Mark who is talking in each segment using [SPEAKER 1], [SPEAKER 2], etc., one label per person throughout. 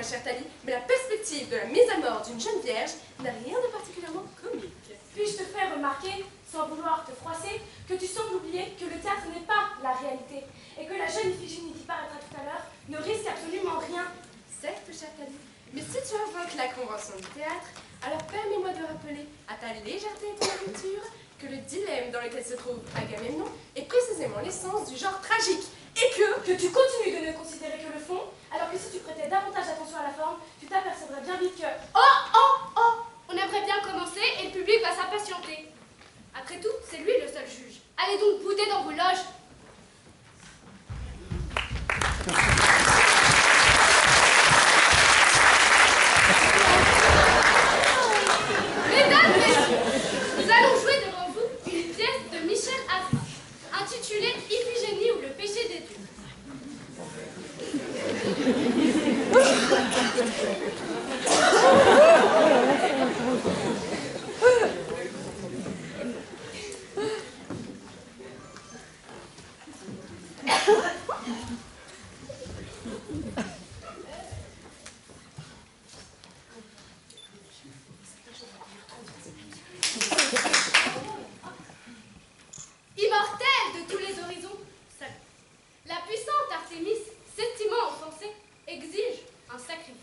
[SPEAKER 1] chère Thalie, mais la perspective de la mise à mort d'une jeune vierge n'a rien de particulièrement comique.
[SPEAKER 2] Puis-je te faire remarquer, sans vouloir te froisser, que tu sembles oublier que le théâtre n'est pas la réalité, et que la jeune Iphigénie qui paraîtra tout à l'heure ne risque absolument rien.
[SPEAKER 1] Certes, chère Thalie, mais si tu invoques la convention du théâtre, alors permets-moi de rappeler à ta légèreté et ton culture que le dilemme dans lequel se trouve Agamemnon est précisément l'essence du genre tragique, et
[SPEAKER 2] que tu continues de ne considérer que le fond, alors que si tu prêtais davantage attention à la forme, tu t'apercevrais bien vite que...
[SPEAKER 3] Oh! On aimerait bien commencer et le public va s'impatienter. Après tout, c'est lui le seul juge. Allez donc bouder dans vos loges. Mesdames, messieurs, nous allons jouer devant vous une pièce de Michel Afra, intitulée Iphigénie ou le péché des dieux. Immortelle de tous les horizons, seule, la puissante Artémis, s'estimant offensée, exige un sacrifice.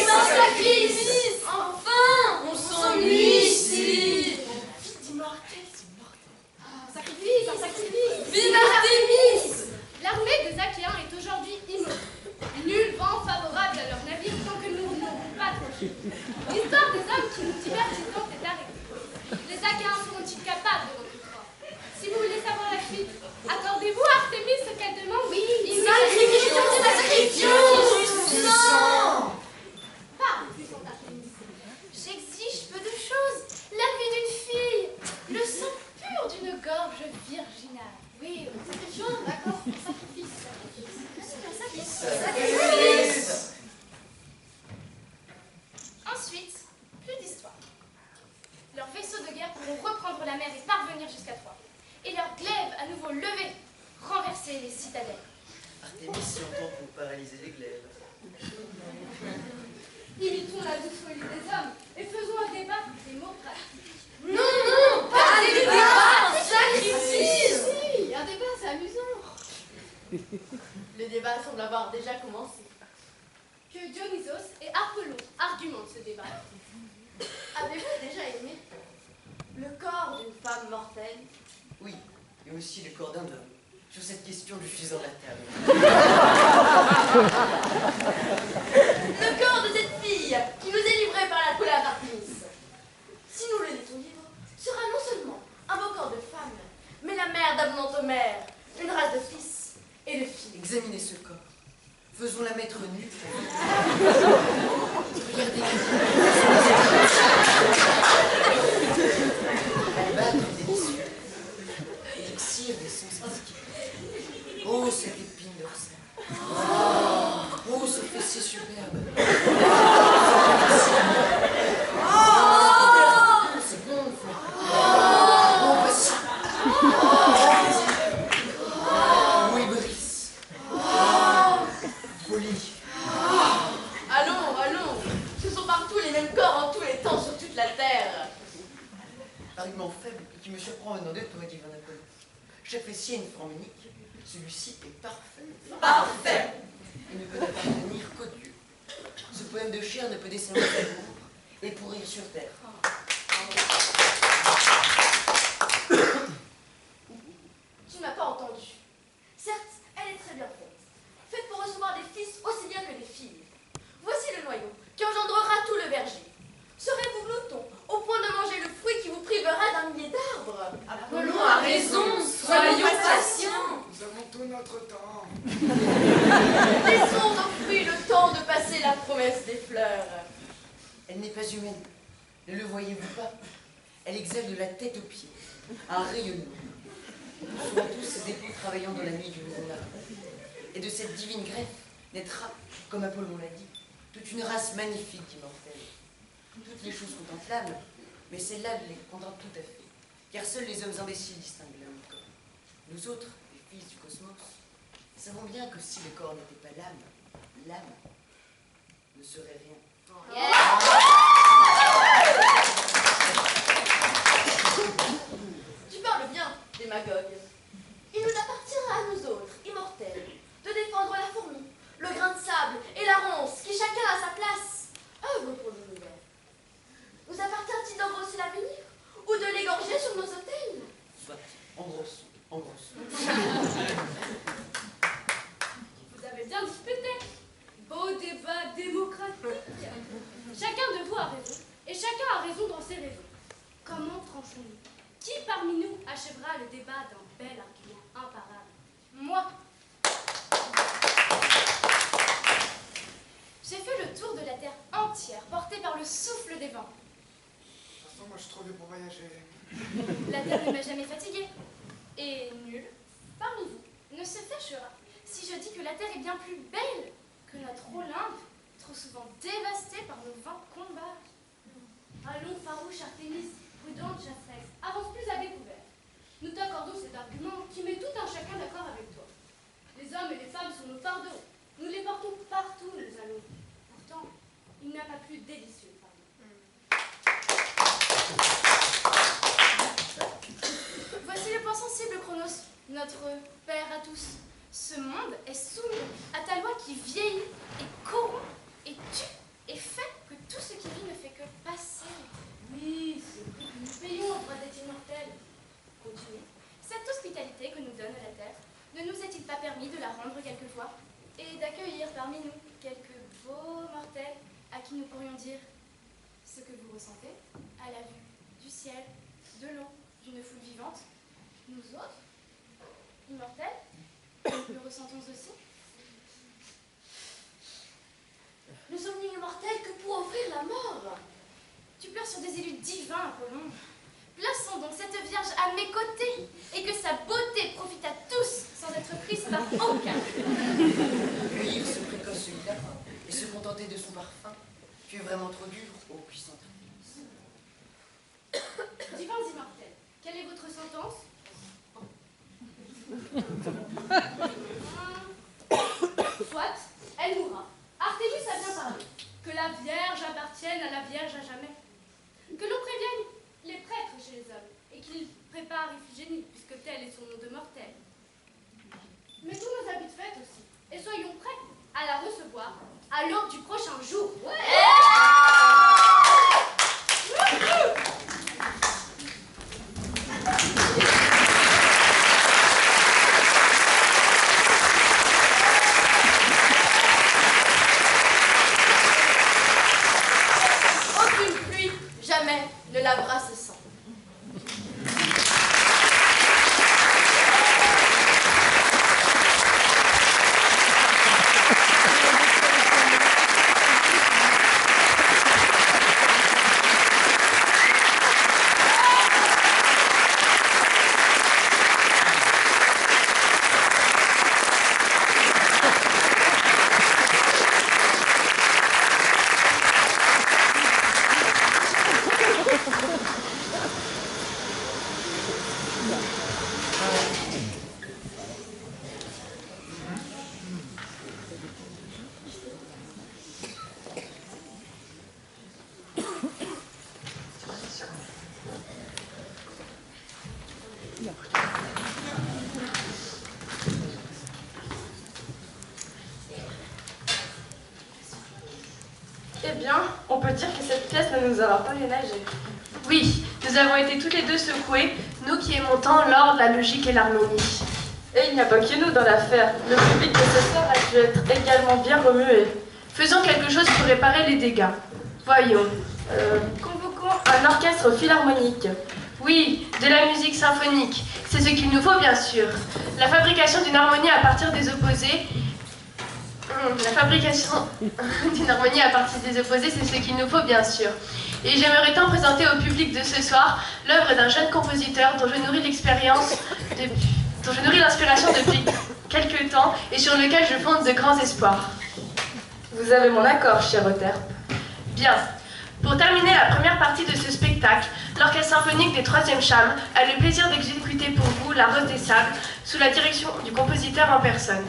[SPEAKER 4] Un sacrifice! Enfin, on s'ennuie ici!
[SPEAKER 2] Immortel, c'est mortel. Un sacrifice!
[SPEAKER 4] Vive Artémis!
[SPEAKER 3] L'armée des Achéens est aujourd'hui immobile. Nul vent favorable à leur navire tant que nous n'aurons pas tranché. L'histoire des hommes qui nous divertissent est arrêtée. Les Achéens seront-ils capables de notre histoire? Si vous voulez savoir la suite, accordez-vous à Artémis ce qu'elle demande? Oui,
[SPEAKER 4] Sacrifions! Non!
[SPEAKER 3] Parle, puissante Artémis.
[SPEAKER 4] J'exige peu de choses. La vie d'une fille, le sang pur d'une gorge virginale.
[SPEAKER 3] Oui, sacrifions, d'accord, sacrifice.
[SPEAKER 4] Sacrifice!
[SPEAKER 3] Ensuite, plus d'histoire. Leurs vaisseaux de guerre pourront reprendre la mer et parvenir jusqu'à Troie. Et leurs glaives à nouveau levés, renverser les citadelles.
[SPEAKER 5] Artémis s'y entend pour paralyser les glaives.
[SPEAKER 3] Imitons la douce folie des hommes et faisons un débat des mots pratiques.
[SPEAKER 4] Non, pas des débats! Sacrifice!
[SPEAKER 6] Si, un débat, c'est amusant. Le débat semble avoir déjà commencé.
[SPEAKER 3] Que Dionysos et Apollon argumentent ce débat.
[SPEAKER 6] Avez-vous déjà aimé le corps d'une femme mortelle?
[SPEAKER 5] Oui, et aussi le corps d'un homme. Sur cette question, je suis en la table.
[SPEAKER 6] Le corps de cette fille qui nous est livrée par la colère d'Artémis. Si nous le laissons vivre, sera non seulement un beau corps de femme, mais la mère d'abondantes mères, une race de fils et de filles.
[SPEAKER 5] Examinez ce corps. Faisons-la mettre nue. Regardez. Albâtre délicieux. Élixir des sens exquis. Oh, cette épine dorsale. Oh, ce fessier superbe. C'est bon, oh, patient. Oh, Ibris. Folie.
[SPEAKER 6] Allons, ce sont partout les mêmes corps en tous les temps sur toute la terre.
[SPEAKER 5] Argument faible qui me surprend venant de toi, divin Apollon. Chaque fessier a une forme unique. Celui-ci est parfait.
[SPEAKER 6] Parfait.
[SPEAKER 5] Il ne peut appartenir qu'au Dieu. Ce poème de chair ne peut descendre d'amour et pourrir sur terre.
[SPEAKER 6] Tu ne m'as pas entendu. Certes, elle est très bien faite pour recevoir des fils aussi bien que des filles. Voici le noyau qui engendrera tout le verger. Serez-vous glouton au point de manger le fruit qui vous privera d'un millier d'arbres?
[SPEAKER 4] Apollon a raison, soyons patients.
[SPEAKER 7] Nous avons tout notre temps.
[SPEAKER 6] Laissons aux fruits le temps de passer la promesse des fleurs.
[SPEAKER 5] Elle n'est pas humaine. Ne le voyez-vous pas? Elle exhale de la tête aux pieds un rayonnement. Nous serons tous ses époux travaillant dans la nuit du nouveau matin. Et de cette divine greffe naîtra, comme Apollon l'a dit, toute une race magnifique d'immortels. Toutes les choses contemplables, mais celle-là les comprendra tout à fait, car seuls les hommes imbéciles distinguent l'âme du corps. Nous autres, les fils du cosmos, savons bien que si le corps n'était pas l'âme, l'âme ne serait rien.
[SPEAKER 6] Tu parles bien, démagogue. Il nous appartiendra à nous autres, immortels, de défendre la fourmi, le grain de sable et la ronce, qui chacun a sa place, œuvre pour l'univers. Nous appartient-il d'engrosser l'avenir ou de l'égorger sur nos autels?
[SPEAKER 5] Soit, engrossons, engrossons.
[SPEAKER 3] Vous avez bien disputé. Beau débat démocratique. Chacun de vous a raison, et chacun a raison dans ses raisons. Comment tranchons-nous? Qui parmi nous achèvera le débat d'un bel argument imparable? Moi. J'ai fait le tour de la terre entière, portée par le souffle des vents.
[SPEAKER 7] De toute façon, moi je suis trop vieux pour voyager.
[SPEAKER 3] La terre ne m'a jamais fatiguée. Et nul, parmi vous, ne se fâchera si je dis que la terre est bien plus belle que notre Olympe, trop souvent dévastée par nos vains combats. Allons, farouche Artémis, prudente chasseresse, avance plus à découvert. Nous t'accordons cet argument qui met tout un chacun d'accord avec toi. Les hommes et les femmes sont nos fardeaux. Nous les portons partout où nous allons. Pourtant, il n'y a pas plus délicieux fardeau. Voici le point sensible, Chronos, notre père à tous. Ce monde est soumis à ta loi qui vieillit et corrompt et tue et fait que tout ce qui vit ne fait que passer. Oui, c'est le prix que nous payons en droit d'être immortels. Continuez. Cette hospitalité que nous donne la terre, ne nous est-il pas permis de la rendre quelquefois et d'accueillir parmi nous quelques beaux mortels à qui nous pourrions dire ce que vous ressentez à la vue du ciel, de l'eau, d'une foule vivante? Nous autres, immortels, le ressentons aussi.
[SPEAKER 6] Nous sommes immortels que pour offrir la mort.
[SPEAKER 3] Tu pleures sur des élus divins, Apollon. Plaçons donc cette vierge à mes côtés et que sa beauté profite à tous sans être prise par aucun.
[SPEAKER 5] Cueillir ce précoce lilas et se contenter de son parfum, tu es vraiment trop dur, ô puissante Artémis.
[SPEAKER 3] Divins immortels, quelle est votre sentence? Soit, elle mourra. Artémis a bien parlé. Que la Vierge appartienne à la Vierge à jamais. Que l'on prévienne les prêtres chez les hommes et qu'ils préparent Iphigénie, puisque tel est son nom de mortel. Mettons nos habits de fête aussi et soyons prêts à la recevoir à l'aube du prochain jour.
[SPEAKER 6] Aucune pluie, jamais, ne lavera ce sang.
[SPEAKER 2] Eh bien, on peut dire que cette pièce ne nous aura pas ménagé. Oui, nous avons été toutes les deux secouées, nous qui aimons tant l'ordre, la logique et l'harmonie. Et il n'y a pas que nous dans l'affaire. Le public de ce soir a dû être également bien remué. Faisons quelque chose pour réparer les dégâts. Voyons. Convoquons un orchestre philharmonique. Oui, de la musique symphonique. C'est ce qu'il nous faut, bien sûr. La fabrication d'une harmonie à partir des opposés. La fabrication d'une harmonie à partir des opposés, c'est ce qu'il nous faut, bien sûr. Et j'aimerais tant présenter au public de ce soir l'œuvre d'un jeune compositeur dont je nourris l'inspiration depuis quelques temps et sur lequel je fonde de grands espoirs. Vous avez mon accord, cher Euterpe. Bien. Pour terminer la première partie de ce spectacle, l'Orchestre symphonique des 3e Cham a le plaisir d'exécuter pour vous La Rose des Sables sous la direction du compositeur en personne.